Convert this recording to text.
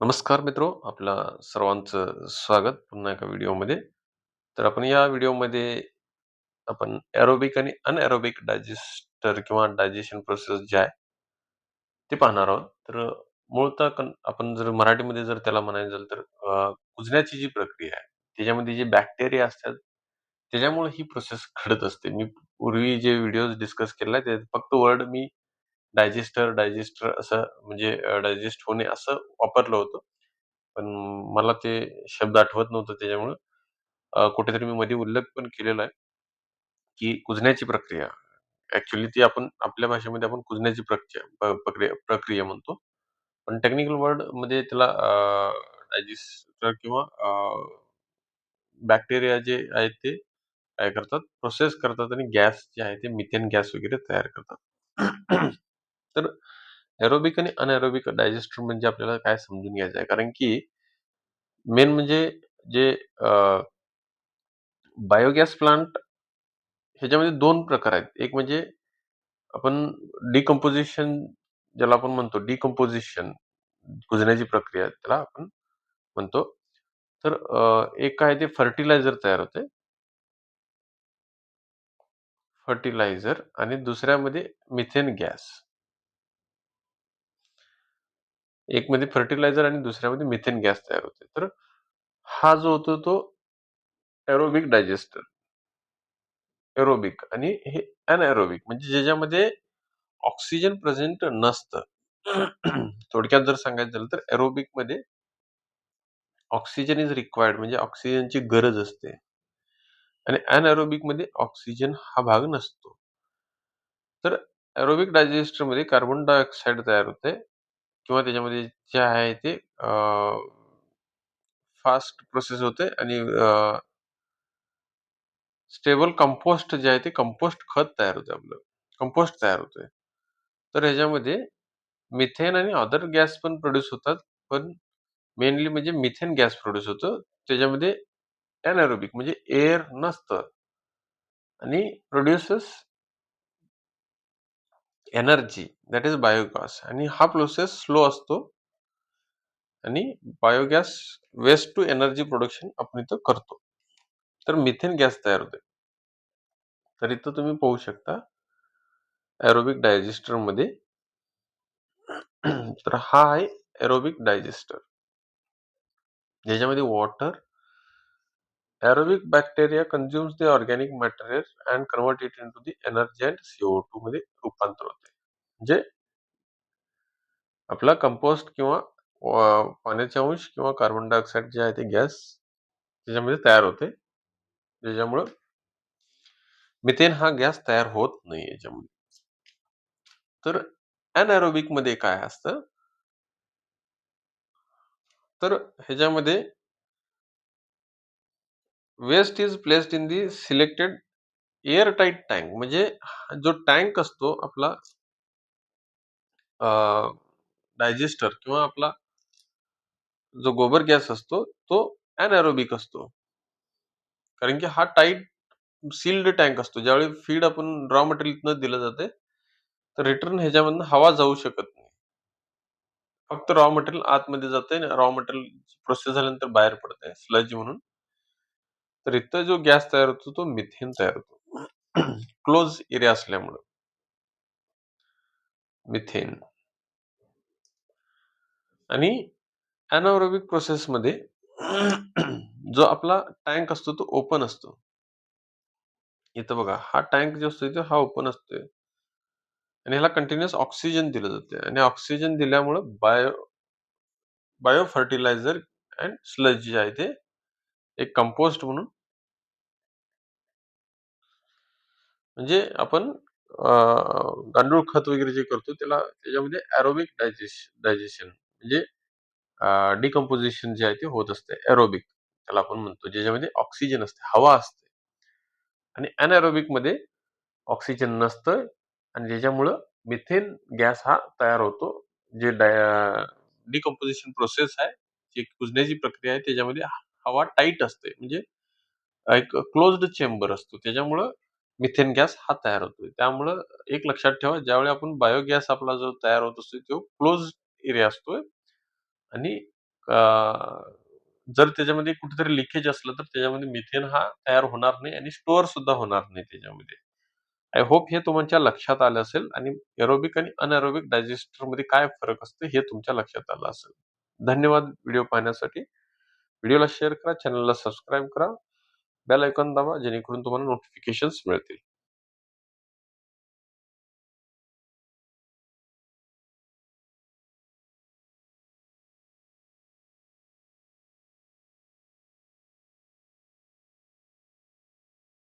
नमस्कार मित्रो, आपलं सर्वांचं स्वागत पुन्हा एका व्हिडिओमध्ये. तर आपण या व्हिडिओमध्ये आपण एरोबिक आणि अनएरोबिक डायजेस्टर किंवा डायजेशन प्रोसेस जे आहे, ते पाहणार आहोत. तर मूळतः आपण जर मराठीमध्ये जर त्याला म्हणायचं झालं तर कुजण्याची जी प्रक्रिया आहे, त्याच्यामध्ये जे बॅक्टेरिया असतात, त्याच्यामुळे ही प्रोसेस घडत असते. मी पूर्वी जे व्हिडिओज डिस्कस केलेला आहे, त्यात फक्त वर्ड मी डायजेस्टर असं म्हणजे डायजेस्ट होणे असं वापरलं होतं. पण मला ते शब्द आठवत नव्हतं त्याच्यामुळं कुठेतरी मी मध्ये उल्लेख पण केलेला आहे, की कुजण्याची प्रक्रिया. ॲक्चुअली ती आपण आपल्या भाषेमध्ये आपण कुजण्याची प्रक्रिया म्हणतो. पण टेक्निकल वर्डमध्ये त्याला डायजेस्टर किंवा बॅक्टेरिया जे आहेत ते काय करतात, प्रोसेस करतात आणि गॅस जे आहे ते मिथेन गॅस वगैरे तयार करतात. तर एरोबिक आणि अनएरोबिक डायजेस्टर म्हणजे आपल्याला काय समजून घ्यायचं आहे. कारण की मेन म्हणजे जे बायोगॅस प्लांट ह्याच्यामध्ये 2 प्रकार आहेत. एक म्हणजे आपण डिकंपोझिशन ज्याला आपण म्हणतो डिकंपोझिशन कुजण्याची प्रक्रिया त्याला आपण म्हणतो. तर एक आहे ते फर्टिलायझर तयार होते. फर्टिलायझर आणि दुसऱ्यामध्ये मिथेन गॅस. एक मध्ये फर्टिलायझर आणि दुसऱ्यामध्ये मिथेन गॅस तयार होते. तर हा जो होतो तो एरोबिक डायजेस्टर, एरोबिक आणि हे अनएरोबिक म्हणजे ज्याच्यामध्ये ऑक्सिजन प्रेझेंट नसतं. थोडक्यात जर सांगायचं झालं तर एरोबिकमध्ये ऑक्सिजन इज रिक्वायर्ड म्हणजे ऑक्सिजनची गरज असते आणि अनएरोबिकमध्ये ऑक्सिजन हा भाग नसतो. तर एरोबिक डायजेस्टरमध्ये कार्बन डायऑक्साईड तयार होते किंवा त्याच्यामध्ये जे आहे ते फास्ट प्रोसेस होते आणि स्टेबल कंपोस्ट जे आहे ते कंपोस्ट खत तयार होते आपलं. कंपोस्ट तयार होतोय. तर ह्याच्यामध्ये मिथेन आणि अदर गॅस पण प्रोड्यूस होतात. पण मेनली म्हणजे मिथेन गॅस प्रोड्यूस होतं. त्याच्यामध्ये एनारोबिक म्हणजे एअर नसतं आणि produces energy that is biogas आणि हा प्रोसेस स्लो असतो आणि biogas waste to energy production आपण इथं करतो. तर मिथेन गॅस तयार होते. तर इथं तुम्ही पाहू शकता एरोबिक डायजेस्टरमध्ये तर हा आहे एरोबिक डायजेस्टर. ज्याच्यामध्ये water aerobic bacteria consumes the organic material and convert it into the energy and CO2 मध्ये रूपांतर होते. म्हणजे आपला कंपोस्ट किंवा पाण्याचे अंश किंवा कार्बन डायऑक्साईड जे आहे ते गॅस त्याच्यामध्ये तयार होते. ज्याच्यामुळं मिथेन हा गॅस तयार होत नाही याच्यामध्ये. तर अनएरोबिक मध्ये काय असतं? तर ह्याच्यामध्ये waste is placed in the selected air tight tank म्हणजे जो टँक असतो आपला डायजेस्टर किंवा आपला जो गोबर गॅस असतो तो अनएरोबिक असतो. कारण की हा टाईट सील्ड टँक असतो. ज्यावेळी फीड आपण रॉ मटेरियल दिलं जाते, तर रिटर्न ह्याच्यामधनं हवा जाऊ शकत नाही. फक्त रॉ मटेरियल आतमध्ये जातंय आणि रॉ मटेरियल प्रोसेस झाल्यानंतर बाहेर पडतंय स्लज म्हणून. तर इथं जो गॅस तयार होतो तो मिथेन तयार होतो. क्लोज एरिया असल्यामुळं मिथेन आणि एनारोबिक प्रोसेसमध्ये जो आपला टँक असतो तो ओपन असतो. इथं बघा हा टँक जो असतो हा ओपन असतोय आणि ह्याला कंटिन्युअस ऑक्सिजन दिलं जाते आणि ऑक्सिजन दिल्यामुळं बायो फर्टिलायझर अँड स्लज जे आहे ते एक कंपोस्ट म्हणून म्हणजे आपण गांडूळ खत वगैरे जे करतो त्याला त्याच्यामध्ये एरोबिक डायजेशन म्हणजे डिकंपोझिशन जे आहे ते होत असते एरोबिक त्याला आपण म्हणतो ज्याच्यामध्ये ऑक्सिजन असते हवा असते आणि अनएरोबिक मध्ये ऑक्सिजन नसतं आणि ज्याच्यामुळं मिथेन गॅस हा तयार होतो. जे डिकंपोझिशन प्रोसेस आहे, जी कुजण्याची प्रक्रिया आहे त्याच्यामध्ये हवा टाईट असते. म्हणजे एक क्लोज्ड चेंबर असतो. त्याच्यामुळं मिथेन गॅस हा तयार होतो. त्यामुळं एक लक्षात ठेवा ज्यावेळी आपण बायोगॅस आपला जो तयार होत असतो तो क्लोज्ड एरिया असतोय आणि जर त्याच्यामध्ये कुठेतरी लिकेज असलं, तर त्याच्यामध्ये मिथेन हा तयार होणार नाही आणि स्टोअर सुद्धा होणार नाही त्याच्यामध्ये. आय होप हे तुमच्या लक्षात आलं असेल आणि एरोबिक आणि अनएरोबिक डायजेस्टरमध्ये काय फरक असतो हे तुमच्या लक्षात आलं असेल. धन्यवाद व्हिडिओ पाहण्यासाठी. व्हिडिओला शेअर करा, चॅनलला सबस्क्राईब करा, बेल आयकॉन दाबा जेणेकरून तुम्हाला नोटिफिकेशन्स मिळतील.